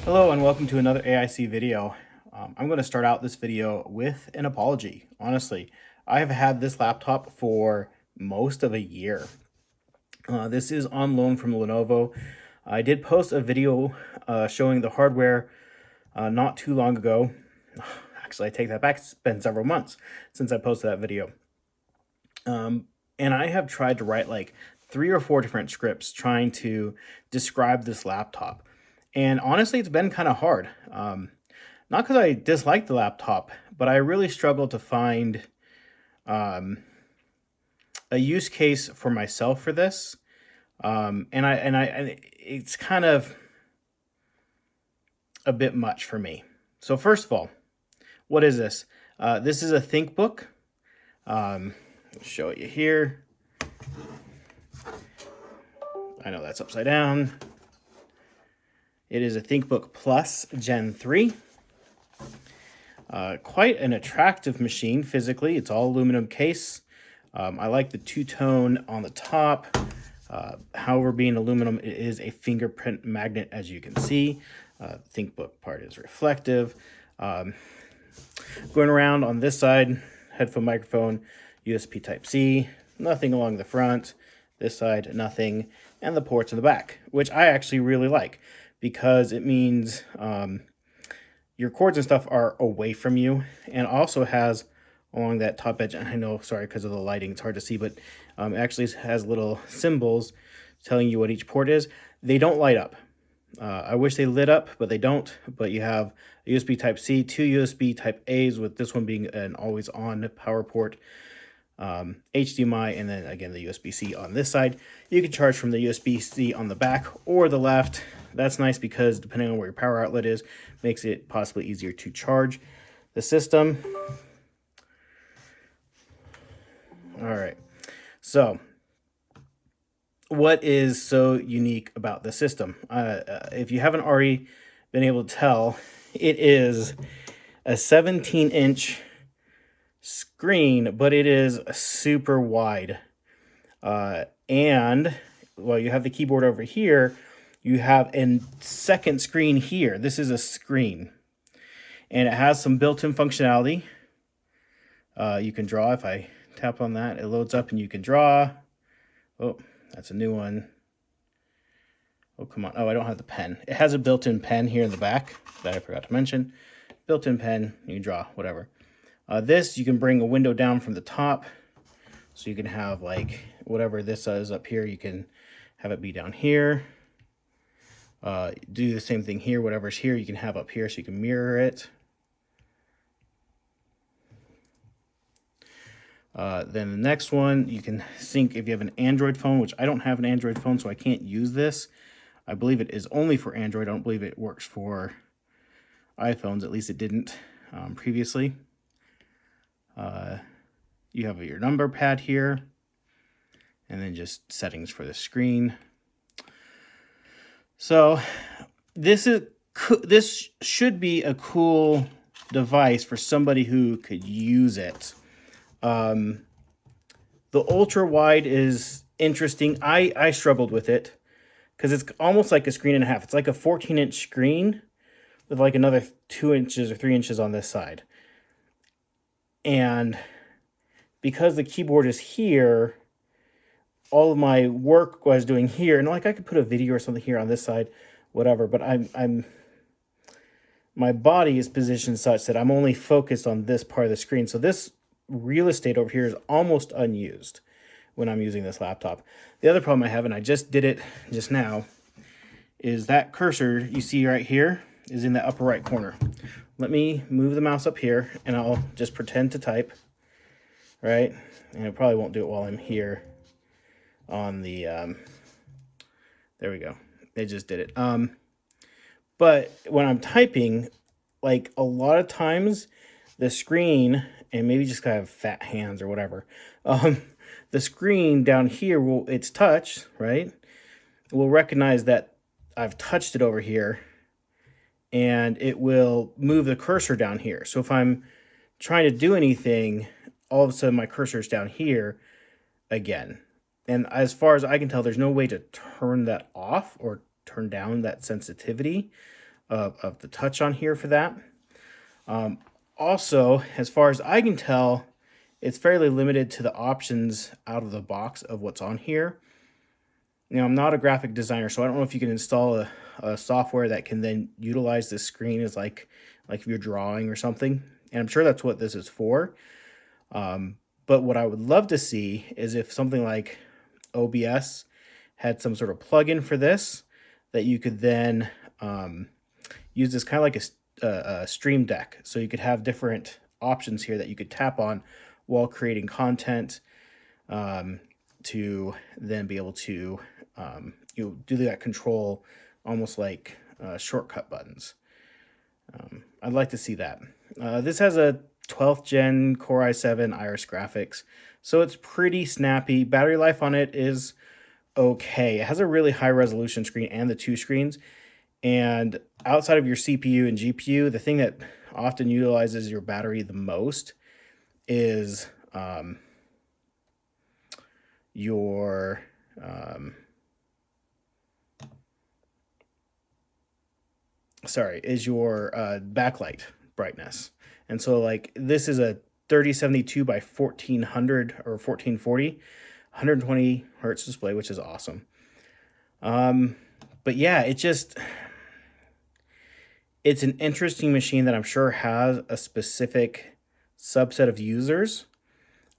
Hello and welcome to another AIC video. I'm going to start out this video with an apology. Honestly, I have had this laptop for most of a year. This is on loan from Lenovo. I did post a video showing the hardware not too long ago. Actually, I take that back. It's been several months since I posted that video. And I have tried to write like 3 or 4 different scripts trying to describe this laptop. And honestly, it's been kind of hard. Not because I dislike the laptop, but I really struggle to find um, a use case for myself for this. And it's kind of a bit much for me. So first of all, what is this? This is a ThinkBook. I'll show it you here. I know that's upside down. It is a ThinkBook Plus Gen 3. Quite an attractive machine physically. It's all aluminum case. I like the two-tone on the top. However, being aluminum, it is a fingerprint magnet, as you can see. ThinkBook part is reflective. Going around on this side, headphone microphone, USB Type-C, nothing along the front. This side, nothing. And the ports in the back, which I actually really like because it means your cords and stuff are away from you, and also has along that top edge, I know, sorry, because of the lighting, it's hard to see, but it actually has little symbols telling you what each port is. They don't light up. I wish they lit up, but they don't. But you have a USB Type-C, 2 USB Type-A's, with this one being an always-on power port, HDMI, and then again the USB-C on this side. You can charge from the USB-C on the back or the left. That's nice because depending on where your power outlet is, makes it possibly easier to charge the system. All right, so what is so unique about the system? If you haven't already been able to tell, it is a 17-inch screen, but it is super wide. And while you have the keyboard over here, you have a second screen here. This is a screen, and it has some built-in functionality. You can draw. If I tap on that, it loads up and you can draw. Oh, that's a new one. Oh, come on. Oh, I don't have the pen. It has a built-in pen here in the back that I forgot to mention. Built-in pen, you can draw, whatever. This, you can bring a window down from the top. So you can have like whatever this is up here, you can have it be down here. Do the same thing here. Whatever's here, you can have up here so you can mirror it. Then the next one, you can sync if you have an Android phone, which I don't have an Android phone, so I can't use this. I believe it is only for Android. I don't believe it works for iPhones. At least it didn't previously. You have your number pad here, and then just settings for the screen. So this should be a cool device for somebody who could use it. The ultra wide is interesting. I struggled with it because it's almost like a screen and a half. It's like a 14-inch screen with like another 2 inches or 3 inches on this side. And because the keyboard is here, all of my work was doing here, and like I could put a video or something here on this side, whatever, but my body is positioned such that I'm only focused on this part of the screen. So this real estate over here is almost unused when I'm using this laptop. The other problem I have, and I just did it just now, is that cursor you see right here is in the upper right corner. Let me move the mouse up here and I'll just pretend to type, right? And I probably won't do it while I'm here on the, there we go. It just did it. But when I'm typing, like a lot of times the screen, and maybe just kind of fat hands or whatever, the screen down here, it's touch, right? Will recognize that I've touched it over here, and it will move the cursor down here. So if I'm trying to do anything, all of a sudden my cursor is down here again. And as far as I can tell, there's no way to turn that off or turn down that sensitivity. of the touch on here for that. Also, as far as I can tell, it's fairly limited to the options out of the box of what's on here. Now, I'm not a graphic designer, so I don't know if you can install a software that can then utilize this screen as like if you're drawing or something. And I'm sure that's what this is for. But what I would love to see is if something like OBS had some sort of plugin for this that you could then use this kind of like a stream deck. So you could have different options here that you could tap on while creating content to then be able to do that control almost like shortcut buttons. I'd like to see that. This has a 12th gen Core i7 Iris graphics, so it's pretty snappy. Battery life on it is okay. It has a really high resolution screen and the two screens. And outside of your CPU and GPU, the thing that often utilizes your battery the most is your backlight brightness. And so like this is a 3072 by 1400 or 1440, 120 hertz display, which is awesome. But yeah, it's an interesting machine that I'm sure has a specific subset of users.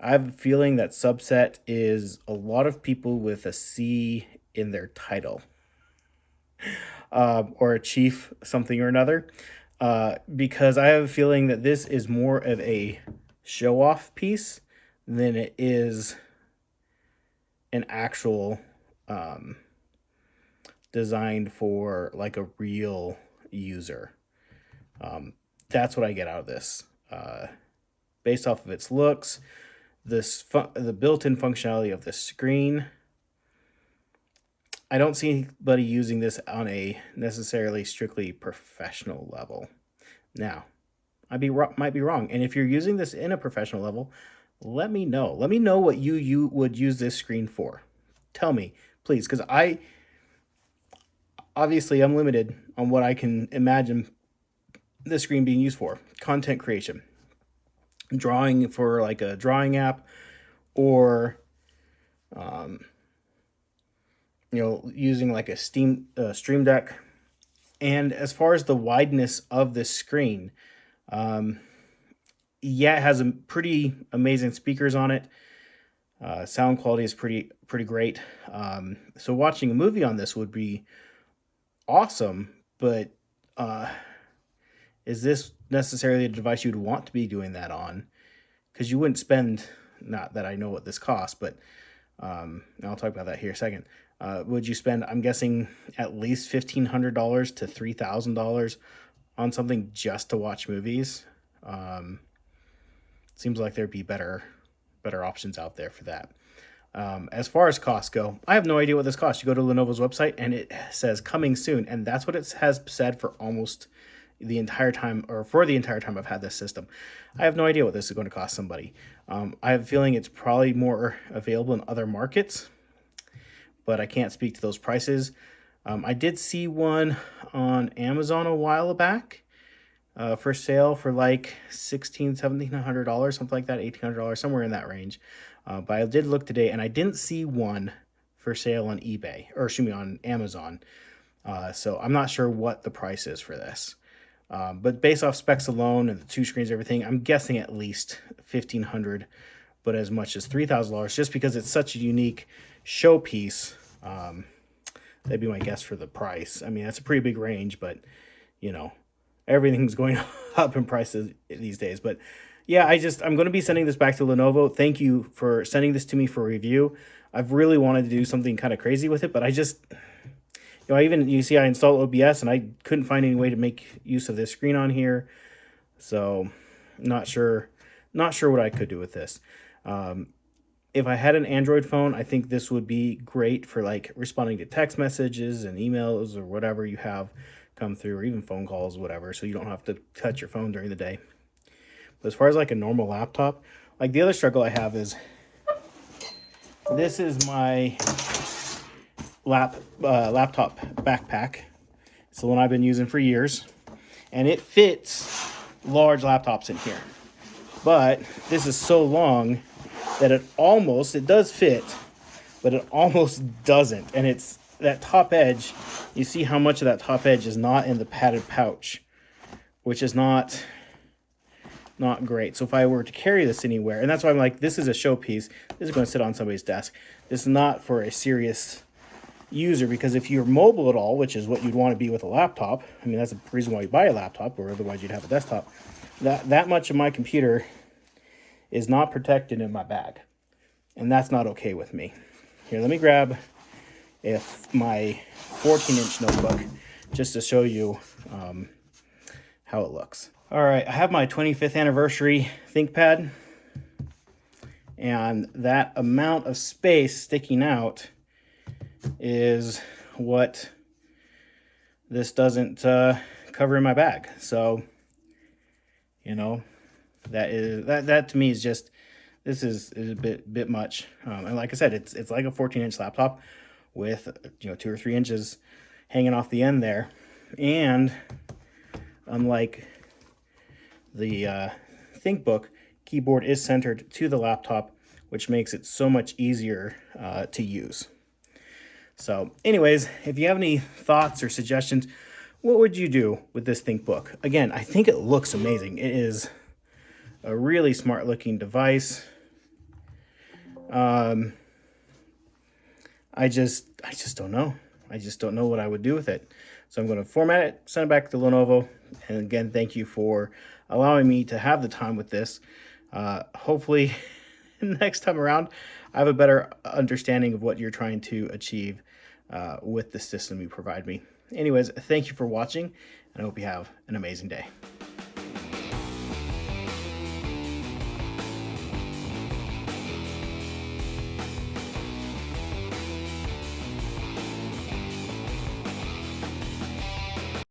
I have a feeling that subset is a lot of people with a C in their title, or a chief something or another, because I have a feeling that this is more of a show-off piece than it is an actual designed for like a real user. That's what I get out of this. Based off of its looks, the built-in functionality of the screen, I don't see anybody using this on a necessarily strictly professional level. Now, might be wrong, and if you're using this in a professional level, let me know. Let me know what you would use this screen for. Tell me, please, because obviously I'm limited on what I can imagine this screen being used for. Content creation, drawing for like a drawing app, or using like a Stream Deck. And as far as the wideness of this screen, yeah, it has a pretty amazing speakers on it. Sound quality is pretty great. So watching a movie on this would be awesome, but is this necessarily a device you'd want to be doing that on? Because you wouldn't spend, not that I know what this costs, but I'll talk about that here in a second. Would you spend, I'm guessing, at least $1,500 to $3,000 on something just to watch movies? Seems like there'd be better options out there for that. As far as costs go, I have no idea what this costs. You go to Lenovo's website and it says coming soon, and that's what it has said for almost the entire time, or for the entire time I've had this system. I have no idea what this is going to cost somebody. I have a feeling it's probably more available in other markets, but I can't speak to those prices. I did see one on Amazon a while back for sale for like $1,700, something like that, $1,800, somewhere in that range. But I did look today and I didn't see one for sale on eBay, or excuse me, on Amazon. So I'm not sure what the price is for this. But based off specs alone and the two screens, everything, I'm guessing at least $1,500, but as much as $3,000, just because it's such a unique showpiece. That'd be my guess for the price. I mean, that's a pretty big range, but everything's going up in prices these days. But yeah, I'm going to be sending this back to Lenovo. Thank you for sending this to me for review. I've really wanted to do something kind of crazy with it, but I just, I installed OBS and I couldn't find any way to make use of this screen on here. So not sure what I could do with this. If I had an Android phone, I think this would be great for like responding to text messages and emails or whatever you have come through, or even phone calls, whatever, so you don't have to touch your phone during the day. But as far as like a normal laptop, like the other struggle I have is, this is my laptop backpack. It's the one I've been using for years, and it fits large laptops in here. But this is so long that it does fit, but it almost doesn't. And it's that top edge, you see how much of that top edge is not in the padded pouch, which is not great. So if I were to carry this anywhere, and that's why I'm like, this is a showpiece. This is going to sit on somebody's desk. This is not for a serious user, because if you're mobile at all, which is what you'd want to be with a laptop, I mean, that's the reason why you buy a laptop, or otherwise you'd have a desktop. That much of my computer is not protected in my bag, and that's not okay with me. Here, let me grab my 14-inch notebook just to show you how it looks. All right, I have my 25th anniversary ThinkPad, and that amount of space sticking out is what this doesn't cover in my bag. So, you know, that to me is just, this is a bit much. And like I said, it's like a 14-inch laptop with 2 or 3 inches hanging off the end there, and unlike the ThinkBook, keyboard is centered to the laptop, which makes it so much easier to use. So anyways, if you have any thoughts or suggestions, what would you do with this ThinkBook? Again, I think it looks amazing. It is a really smart looking device. I just don't know. I just don't know what I would do with it. So I'm going to format it, send it back to Lenovo. And again, thank you for allowing me to have the time with this. Hopefully next time around, I have a better understanding of what you're trying to achieve with the system you provide me. Anyways, thank you for watching, and I hope you have an amazing day.